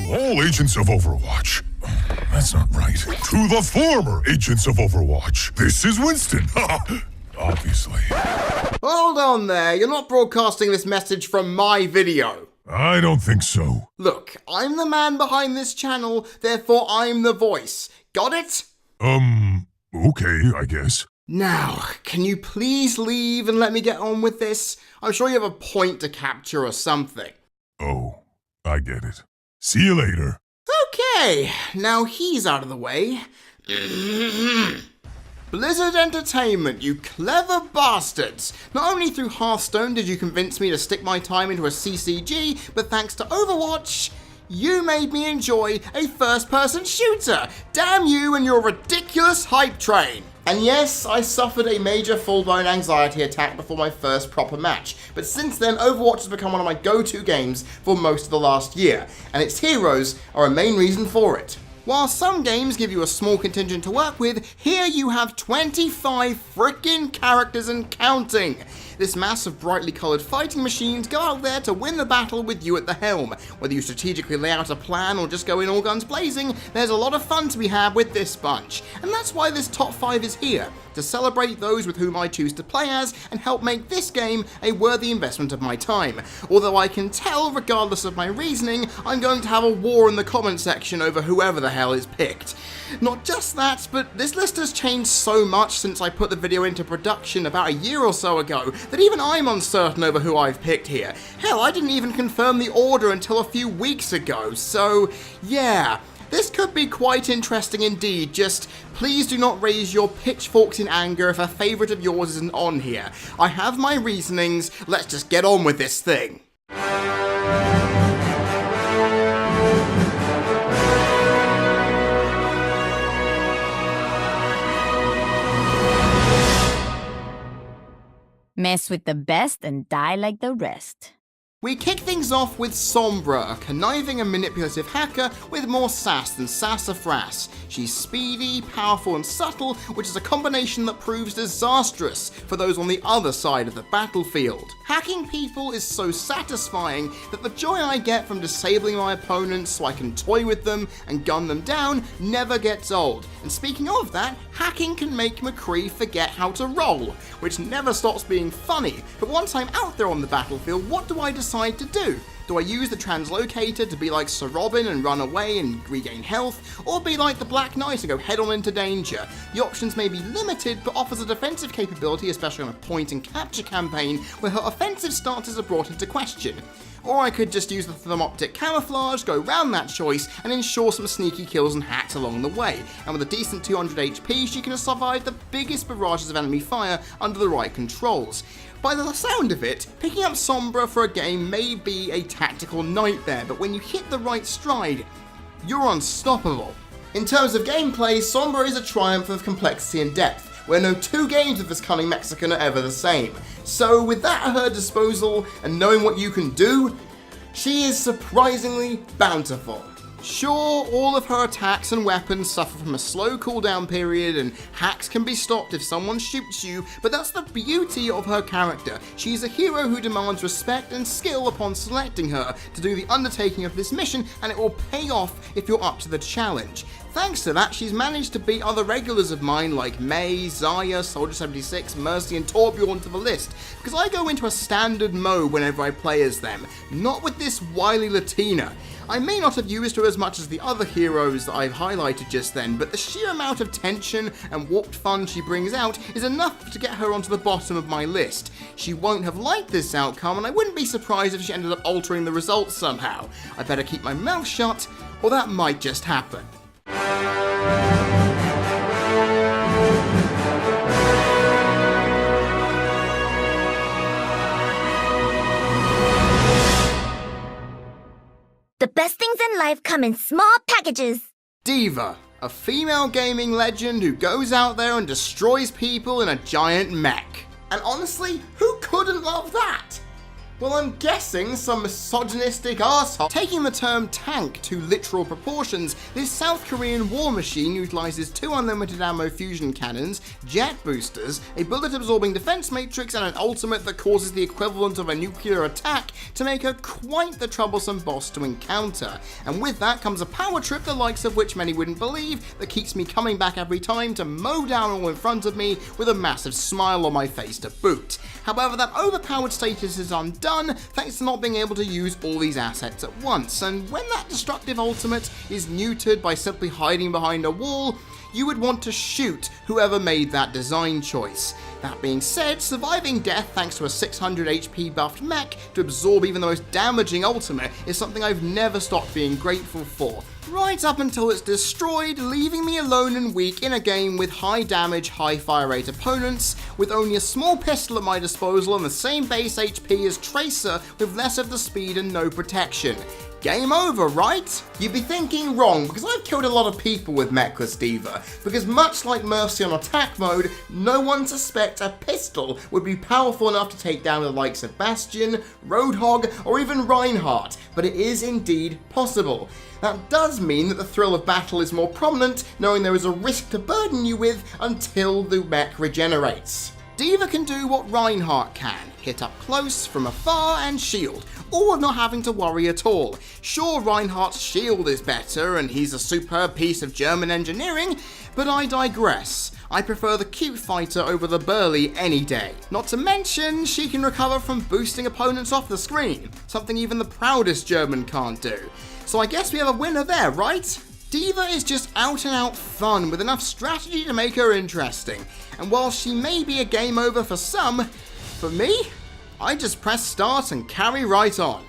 all agents of Overwatch. That's not right. To the former agents of Overwatch. This is Winston. Obviously. Hold on there, you're not broadcasting this message from my video. I don't think so. Look, I'm the man behind this channel, therefore I'm the voice. Got it? Okay, I guess. Now, can you please leave and let me get on with this? I'm sure you have a point to capture or something. Oh, I get it. See you later. Okay, now he's out of the way. Blizzard Entertainment, you clever bastards! Not only through Hearthstone did you convince me to stick my time into a CCG, but thanks to Overwatch, you made me enjoy a first-person shooter! Damn you and your ridiculous hype train! And yes, I suffered a major full-blown anxiety attack before my first proper match, but since then Overwatch has become one of my go-to games for most of the last year, and its heroes are a main reason for it. While some games give you a small contingent to work with, here you have 25 frickin' characters and counting! This mass of brightly coloured fighting machines go out there to win the battle with you at the helm. Whether you strategically lay out a plan or just go in all guns blazing, there's a lot of fun to be had with this bunch. And that's why this top 5 is here, to celebrate those with whom I choose to play as and help make this game a worthy investment of my time. Although I can tell, regardless of my reasoning, I'm going to have a war in the comment section over whoever the hell is picked. Not just that, but this list has changed so much since I put the video into production about a year or so ago that even I'm uncertain over who I've picked here. Hell, I didn't even confirm the order until a few weeks ago, so yeah. This could be quite interesting indeed, just please do not raise your pitchforks in anger if a favourite of yours isn't on here. I have my reasonings, let's just get on with this thing. Mess with the best and die like the rest. We kick things off with Sombra, a conniving and manipulative hacker with more sass than sassafras. She's speedy, powerful and subtle, which is a combination that proves disastrous for those on the other side of the battlefield. Hacking people is so satisfying that the joy I get from disabling my opponents so I can toy with them and gun them down never gets old. And speaking of that, hacking can make McCree forget how to roll, which never stops being funny. But once I'm out there on the battlefield, what do I decide to do? Do I use the translocator to be like Sir Robin and run away and regain health, or be like the Black Knight and go head on into danger? The options may be limited, but offers a defensive capability, especially on a point and capture campaign where her offensive stances are brought into question. Or I could just use the thermoptic camouflage, go round that choice, and ensure some sneaky kills and hacks along the way. And with a decent 200 HP, she can survive the biggest barrages of enemy fire under the right controls. By the sound of it, picking up Sombra for a game may be a tactical nightmare, but when you hit the right stride, you're unstoppable. In terms of gameplay, Sombra is a triumph of complexity and depth, where no two games of this cunning Mexican are ever the same. So with that at her disposal, and knowing what you can do, she is surprisingly bountiful. Sure, all of her attacks and weapons suffer from a slow cooldown period and hacks can be stopped if someone shoots you, but that's the beauty of her character. She's a hero who demands respect and skill upon selecting her to do the undertaking of this mission, and it will pay off if you're up to the challenge. Thanks to that, she's managed to beat other regulars of mine like May, Zaya, Soldier 76, Mercy and Torbjorn to the list, because I go into a standard mode whenever I play as them, not with this wily Latina. I may not have used her as much as the other heroes that I've highlighted just then, but the sheer amount of tension and warped fun she brings out is enough to get her onto the bottom of my list. She won't have liked this outcome, and I wouldn't be surprised if she ended up altering the results somehow. I better keep my mouth shut, or that might just happen. The best things in life come in small packages. D.Va, a female gaming legend who goes out there and destroys people in a giant mech. And honestly, who couldn't love that? Well, I'm guessing some misogynistic arsehole. Taking the term tank to literal proportions, this South Korean war machine utilizes 2 unlimited ammo fusion cannons, jet boosters, a bullet-absorbing defense matrix, and an ultimate that causes the equivalent of a nuclear attack to make her quite the troublesome boss to encounter. And with that comes a power trip the likes of which many wouldn't believe, that keeps me coming back every time to mow down all in front of me with a massive smile on my face to boot. However, that overpowered status is undone thanks to not being able to use all these assets at once, and when that destructive ultimate is neutered by simply hiding behind a wall, you would want to shoot whoever made that design choice. That being said, surviving death thanks to a 600 HP buffed mech to absorb even the most damaging ultimate is something I've never stopped being grateful for. Right up until it's destroyed, leaving me alone and weak in a game with high damage, high fire rate opponents, with only a small pistol at my disposal and the same base HP as Tracer with less of the speed and no protection. Game over, right? You'd be thinking wrong, because I've killed a lot of people with mechless D.Va, because much like Mercy on attack mode, no one suspects a pistol would be powerful enough to take down the likes of Bastion, Roadhog, or even Reinhardt, but it is indeed possible. That does mean that the thrill of battle is more prominent, knowing there is a risk to burden you with until the mech regenerates. D.Va can do what Reinhardt can, hit up close, from afar, and shield, all with not having to worry at all. Sure, Reinhardt's shield is better, and he's a superb piece of German engineering, but I digress. I prefer the cute fighter over the burly any day. Not to mention, she can recover from boosting opponents off the screen, something even the proudest German can't do. So I guess we have a winner there, right? D.Va is just out and out fun with enough strategy to make her interesting, and while she may be a game over for some, for me, I just press start and carry right on.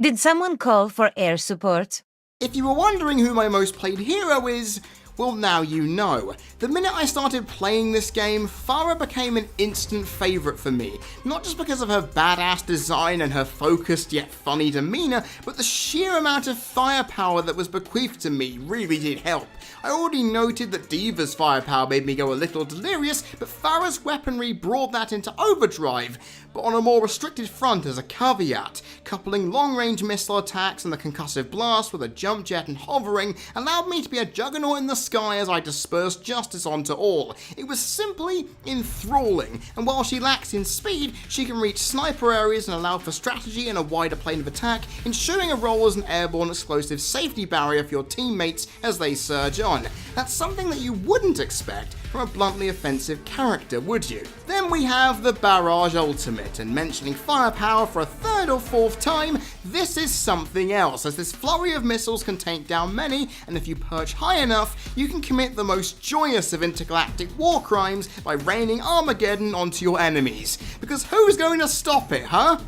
Did someone call for air support? If you were wondering who my most played hero is, well, now you know. The minute I started playing this game, Fara became an instant favourite for me. Not just because of her badass design and her focused yet funny demeanour, but the sheer amount of firepower that was bequeathed to me really did help. I already noted that D.Va's firepower made me go a little delirious, but Fara's weaponry brought that into overdrive, but on a more restricted front as a caveat. Coupling long-range missile attacks and the concussive blast with a jump jet and hovering allowed me to be a juggernaut in the sky as I dispersed justice onto all. It was simply enthralling, and while she lacks in speed, she can reach sniper areas and allow for strategy and a wider plane of attack, ensuring a role as an airborne explosive safety barrier for your teammates as they surge on. That's something that you wouldn't expect from a bluntly offensive character, would you? Then we have the Barrage Ultimate, and mentioning firepower for a third or fourth time, this is something else, as this flurry of missiles can take down many, and if you perch high enough, you can commit the most joyous of intergalactic war crimes by raining Armageddon onto your enemies. Because who's going to stop it, huh?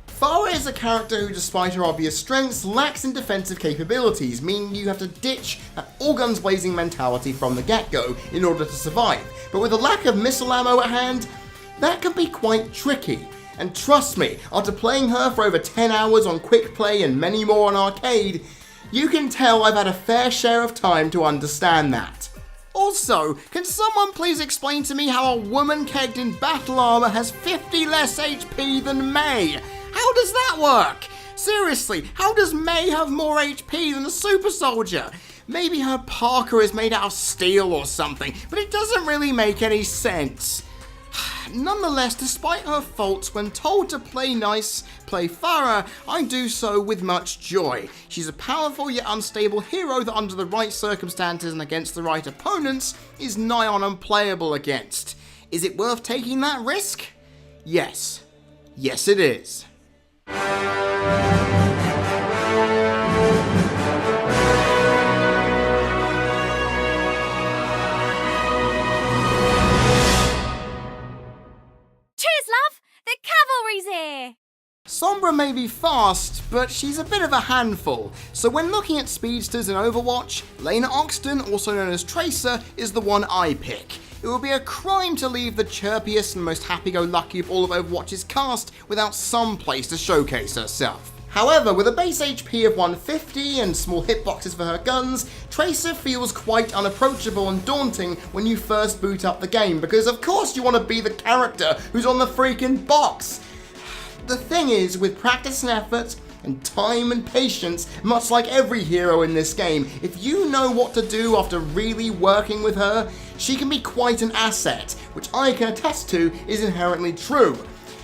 Fara is a character who, despite her obvious strengths, lacks in defensive capabilities, meaning you have to ditch that all-guns blazing mentality from the get-go in order to survive. But with a lack of missile ammo at hand, that can be quite tricky. And trust me, after playing her for over 10 hours on quick play and many more on arcade, you can tell I've had a fair share of time to understand that. Also, can someone please explain to me how a woman kegged in battle armor has 50 less HP than Mei? How does that work? Seriously, how does Mei have more HP than a super soldier? Maybe her parka is made out of steel or something, but it doesn't really make any sense. Nonetheless, despite her faults, when told to play nice, play Fara, I do so with much joy. She's a powerful yet unstable hero that under the right circumstances and against the right opponents is nigh on unplayable against. Is it worth taking that risk? Yes. Yes, it is. The cavalry's here! Sombra may be fast, but she's a bit of a handful, so when looking at speedsters in Overwatch, Lena Oxton, also known as Tracer, is the one I pick. It would be a crime to leave the chirpiest and most happy-go-lucky of all of Overwatch's cast without some place to showcase herself. However, with a base HP of 150 and small hitboxes for her guns, Tracer feels quite unapproachable and daunting when you first boot up the game, because of course you want to be the character who's on the freaking box. The thing is, with practice and effort, and time and patience, much like every hero in this game, if you know what to do after really working with her, she can be quite an asset, which I can attest to is inherently true,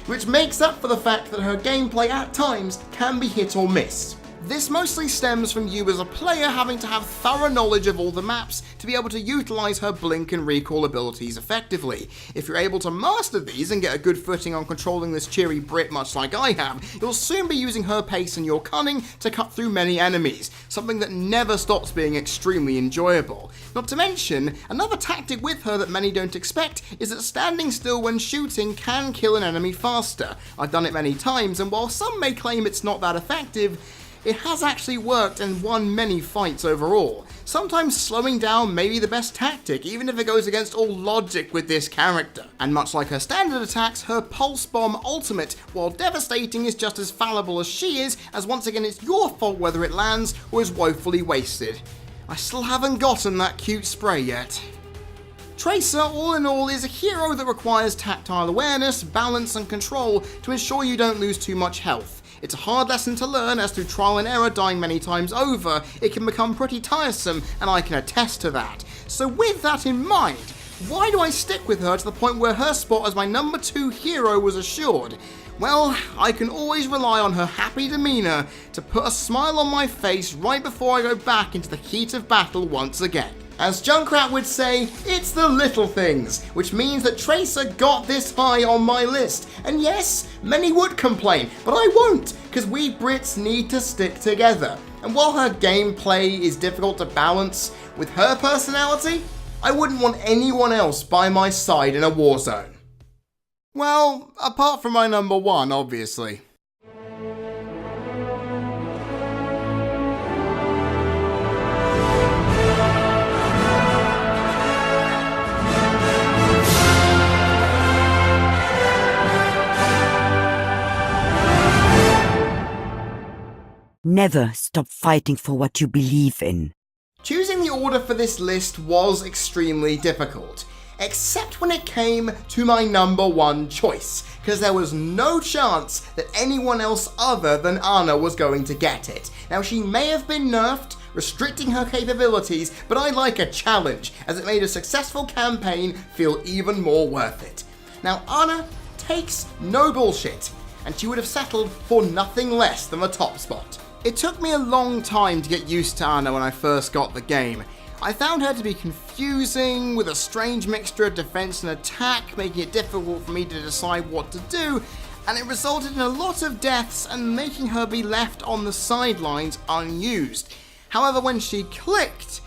which makes up for the fact that her gameplay at times can be hit or miss. This mostly stems from you as a player having to have thorough knowledge of all the maps to be able to utilise her blink and recall abilities effectively. If you're able to master these and get a good footing on controlling this cheery Brit much like I have, you'll soon be using her pace and your cunning to cut through many enemies, something that never stops being extremely enjoyable. Not to mention, another tactic with her that many don't expect is that standing still when shooting can kill an enemy faster. I've done it many times, and while some may claim it's not that effective, it has actually worked and won many fights overall. Sometimes slowing down may be the best tactic, even if it goes against all logic with this character. And much like her standard attacks, her Pulse Bomb ultimate, while devastating, is just as fallible as she is, as once again it's your fault whether it lands or is woefully wasted. I still haven't gotten that cute spray yet. Tracer, all in all, is a hero that requires tactile awareness, balance and control to ensure you don't lose too much health. It's a hard lesson to learn, as through trial and error dying many times over, it can become pretty tiresome, and I can attest to that. So with that in mind, why do I stick with her to the point where her spot as my number 2 hero was assured? Well, I can always rely on her happy demeanour to put a smile on my face right before I go back into the heat of battle once again. As Junkrat would say, it's the little things, which means that Tracer got this high on my list. And yes, many would complain, but I won't, because we Brits need to stick together. And while her gameplay is difficult to balance with her personality, I wouldn't want anyone else by my side in a war zone. Well, apart from my number 1, obviously. Never stop fighting for what you believe in. Choosing the order for this list was extremely difficult, except when it came to my number 1 choice, because there was no chance that anyone else other than Ana was going to get it. Now, she may have been nerfed, restricting her capabilities, but I like a challenge, as it made a successful campaign feel even more worth it. Now, Ana takes no bullshit, and she would have settled for nothing less than the top spot. It took me a long time to get used to Ana when I first got the game. I found her to be confusing, with a strange mixture of defense and attack, making it difficult for me to decide what to do, and it resulted in a lot of deaths and making her be left on the sidelines unused. However, when she clicked,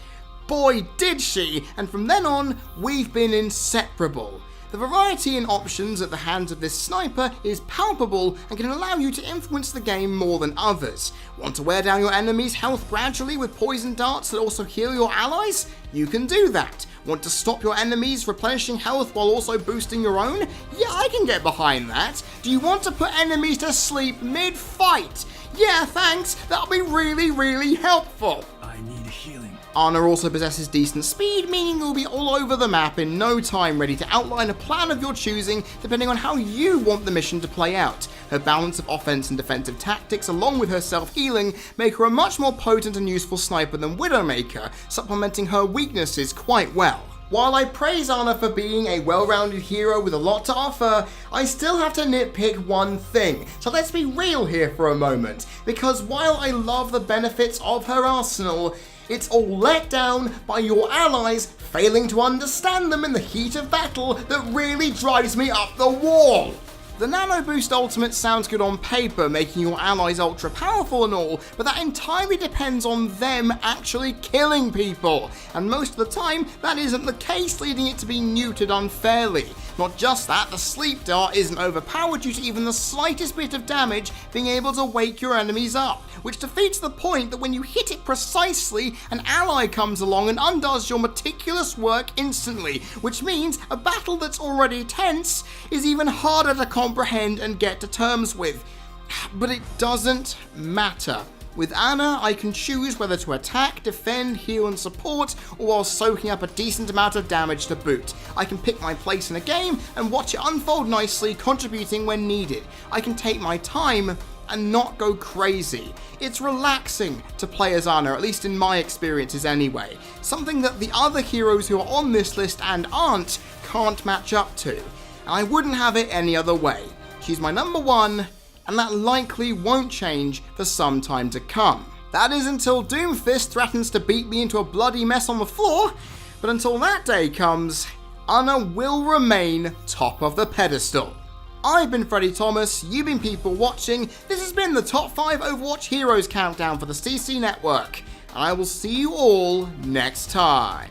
boy did she, and from then on, we've been inseparable. The variety in options at the hands of this sniper is palpable and can allow you to influence the game more than others. Want to wear down your enemy's health gradually with poison darts that also heal your allies? You can do that. Want to stop your enemies replenishing health while also boosting your own? Yeah, I can get behind that. Do you want to put enemies to sleep mid-fight? Yeah, thanks, that'll be really helpful. I need healing. Ana also possesses decent speed, meaning you'll be all over the map in no time, ready to outline a plan of your choosing depending on how you want the mission to play out. Her balance of offense and defensive tactics, along with her self-healing, make her a much more potent and useful sniper than Widowmaker, supplementing her weaknesses quite well. While I praise Ana for being a well-rounded hero with a lot to offer, I still have to nitpick one thing. So let's be real here for a moment, because while I love the benefits of her arsenal, it's all let down by your allies failing to understand them in the heat of battle that really drives me up the wall. The Nano Boost ultimate sounds good on paper, making your allies ultra powerful and all, but that entirely depends on them actually killing people, and most of the time that isn't the case, leading it to be neutered unfairly. Not just that, the sleep dart isn't overpowered due to even the slightest bit of damage being able to wake your enemies up, which defeats the point that when you hit it precisely, an ally comes along and undoes your meticulous work instantly, which means a battle that's already tense is even harder to comprehend and get to terms with. But it doesn't matter. With Ana, I can choose whether to attack, defend, heal and support, or while soaking up a decent amount of damage to boot. I can pick my place in a game and watch it unfold nicely, contributing when needed. I can take my time and not go crazy. It's relaxing to play as Ana, at least in my experiences anyway. Something that the other heroes who are on this list and aren't can't match up to. And I wouldn't have it any other way. She's my number one, and that likely won't change for some time to come. That is until Doomfist threatens to beat me into a bloody mess on the floor, but until that day comes, Ana will remain top of the pedestal. I've been Freddie Thomas, you've been people watching, this has been the Top 5 Overwatch Heroes Countdown for the CC Network, and I will see you all next time.